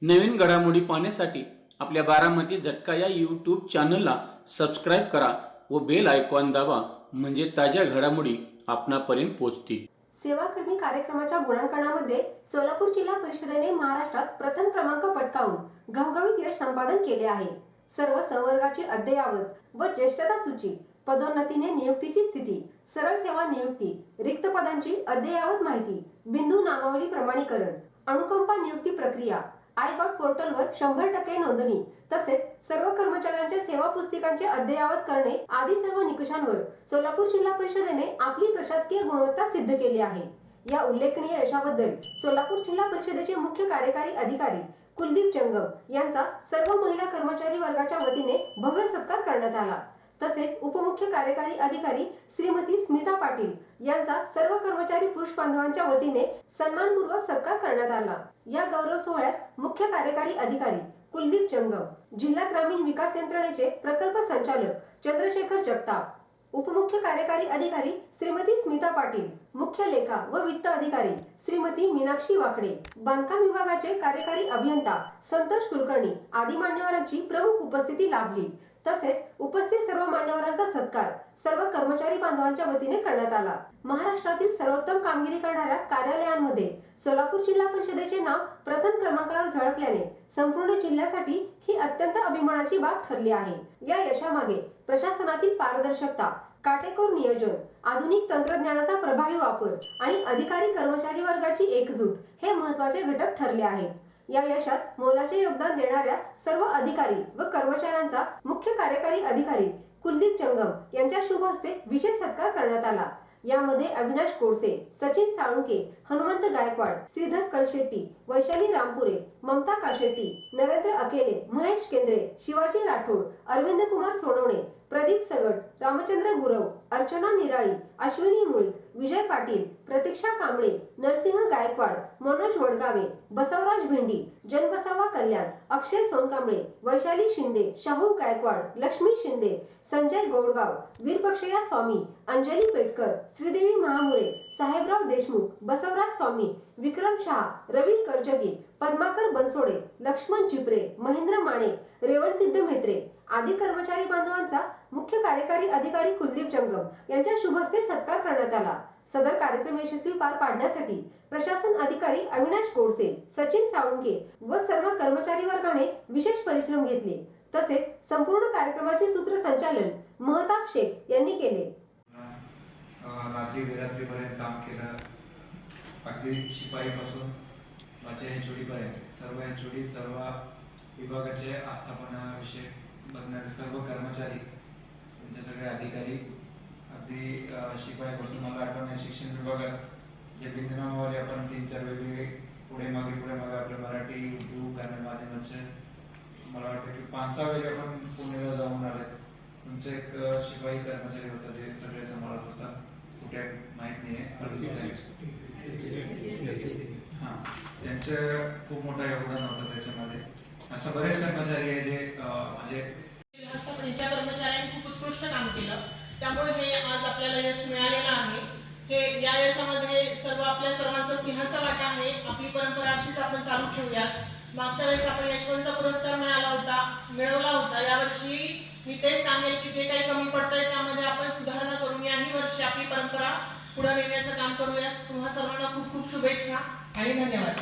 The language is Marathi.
नवीन घडामोडी पाहण्यासाठी आपल्या बारामती झटका या यूट्यूब चॅनलला सबस्क्राईब करा व बेल आयकॉन दाबा, म्हणजे ताज्या घडामोडी आपणापर्यंत पोहोचतील। सेवाकर्मी कार्यक्रमाच्या गुणांकनामध्ये सोलापूर जिल्हा परिषदेने महाराष्ट्रात प्रथम क्रमांक पटकावून घवघवीत यश संपादन केले आहे। सर्व संवर्गाची अद्ययावत व ज्येष्ठता सूची, पदोन्नतीने नियुक्तीची स्थिती, सरळ सेवा नियुक्ती, रिक्त पदांची अद्ययावत माहिती, बिंदू नामावली प्रमाणीकरण, अनुकंपा नियुक्ती प्रक्रिया, आय गॉट पोर्टलवर 100% नोंदणी, तसेच सर्व कर्मचाऱ्यांच्या सेवा पुस्तिकांचे अद्ययावत करणे आदी सर्व निकषांवर सोलापूर जिल्हा परिषदेने आपली प्रशासकीय गुणवत्ता सिद्ध केली आहे। या उल्लेखनीय यशाबद्दल सोलापूर जिल्हा परिषदेचे मुख्य कार्यकारी अधिकारी कुलदीप जंगम यांचा सर्व महिला कर्मचारी वर्गाच्या वतीने भव्य सत्कार करण्यात आला। तसेच उपमुख्य कार्यकारी अधिकारी श्रीमती स्मिता पाटील यांचा सर्व कर्मचारी पुरुष बांधवांच्या वतीने सन्मानपूर्वक सत्कार करण्यात आला। या गौरव सोहळ्यास मुख्य कार्यकारी अधिकारी कुलदीप जंगम, जिल्हा ग्रामीण विकास यंत्रणेचे प्रकल्प संचालक चंद्रशेखर जगताप, उपमुख्य कार्यकारी अधिकारी श्रीमती स्मिता पाटील, मुख्य लेखा व वित्त अधिकारी श्रीमती मीनाक्षी वाकडे, बांधकाम विभागाचे कार्यकारी अभियंता संतोष कुलकर्णी आदी मान्यवरांची प्रमुख उपस्थिती लाभली। तसेच उपस्थित सर्व मान्यवरांचा सत्कार सर्व कर्मचारी बांधवांच्या वतीने करण्यात आला। महाराष्ट्रातील सर्वोत्तम कामगिरी करणाऱ्या कार्यालयांमध्ये सोलापूर जिल्हा परिषदेचे नाव प्रथम क्रमांकावर झळकल्याने संपूर्ण जिल्ह्यासाठी ही अत्यंत अभिमानाची बाब ठरली आहे। या यशामागे प्रशासनातील पारदर्शकता, काटेकोर नियोजन, आधुनिक तंत्रज्ञानाचा प्रभावी वापर आणि अधिकारी कर्मचारी वर्गाची एकजूट हे महत्त्वाचे घटक ठरले आहेत। या यशात मोलाचे योगदान देणाऱ्या सर्व अधिकारी व कर्मचाऱ्यांचा मुख्य कार्यकारी अधिकारी कुलदीप जंगम यांच्या शुभ हस्ते विशेष सत्कार करण्यात आला। यामध्ये अविनाश कोडसे, सचिन साळुंके, हनुमंत गायकवाड, श्रीधर कलशेट्टी, वैशाली रामपुरे, ममता काशेट्टी, नरेंद्र अकेले, महेश केंद्रे, शिवाजी राठोड, अरविंद कुमार सोनवणे, प्रदीप सगट, रामचंद्र गुरव, अर्चना निराळी, अश्विनी मुळी, विजय पाटील, प्रतीक्षा कांबळे, नरसिंह गायकवाड, मनोज वडगावे, बसवराज भेंडी, जनबसावा कल्याण, अक्षय सोनकांबळे, वैशाली शिंदे, शाहू गायकवाड, लक्ष्मी शिंदे, संजय गोडगाव, वीरपक्षया स्वामी, अंजली पेटकर, श्रीदेवी महामुरे, साहेबराव देशमुख, बसवराज स्वामी, विक्रम शहा, रवी करजगी, पद्माकर बनसोडे, लक्ष्मण चिपरे, महेंद्र माने, रेवण सिद्ध म्हेत्रे आदी कर्मचारी बांधवांचा मुख्य कार्यकारी अधिकारी कुलदीप जंगम यांच्या शुभ हस्ते सत्कार करण्यात आला। सदर कार्यक्रम यशस्वी पार पाडण्यासाठी प्रशासन अधिकारी अविनाश कोडसे, सचिन साळुंके व सर्व कर्मचारी वर्गाने विशेष परिश्रम घेतले। तसेच संपूर्ण कार्यक्रमाचे सूत्रसंचालन महताब शेख यांनी केले। रात्री बेरात्रीपर्यंत काम केलं, अगदी शिपाईपासून माझ्या एचओडीपर्यंत सर्व एचओडी, सर्व विभागाचे आस्थापनाविषयक बघणारे सर्व कर्मचारी, त्यांचे सगळे अधिकारी, अगदी शिपाईपासून मला आठवण शिक्षण विभागात जे बिंदनामावली आपण 3-4 वेगवेगळे पुढे मागे आपल्या मराठी, उर्दू, कन्नड माध्यमाचे मला वाटतं की 5-6 वेळी आपण पुण्याला जाऊन आले। तुमचे एक शिपाई कर्मचारी होता जे सगळे सांभाळत होता, कुठे माहित नाहीये, त्यांचं खूप मोठा योगदान होतं त्याच्यामध्ये। असं बरेच कर्मचारी आहे जे म्हणजे हस्तकलेच्या कर्मचाऱ्यांनी खूप उत्कृष्ट काम केलं, त्यामुळे हे आज आपल्याला यश मिळालेलं आहे। हे या यशामध्ये आपल्या सर्वांचा सिंहाचा वाटा आहे। आपली परंपरा अशीच आपण चालू ठेवूयात। मागच्या वेळेस आपण यशवंतचा पुरस्कार मिळवला होता। यावर्षी मी तेच सांगेल की जे काही कमी पडतंय त्यामध्ये आपण सुधारणा करून याही वर्षी आपली परंपरा पुढे नेण्याचं काम करूयात। तुम्हा सर्वांना खूप खूप शुभेच्छा आणि धन्यवाद।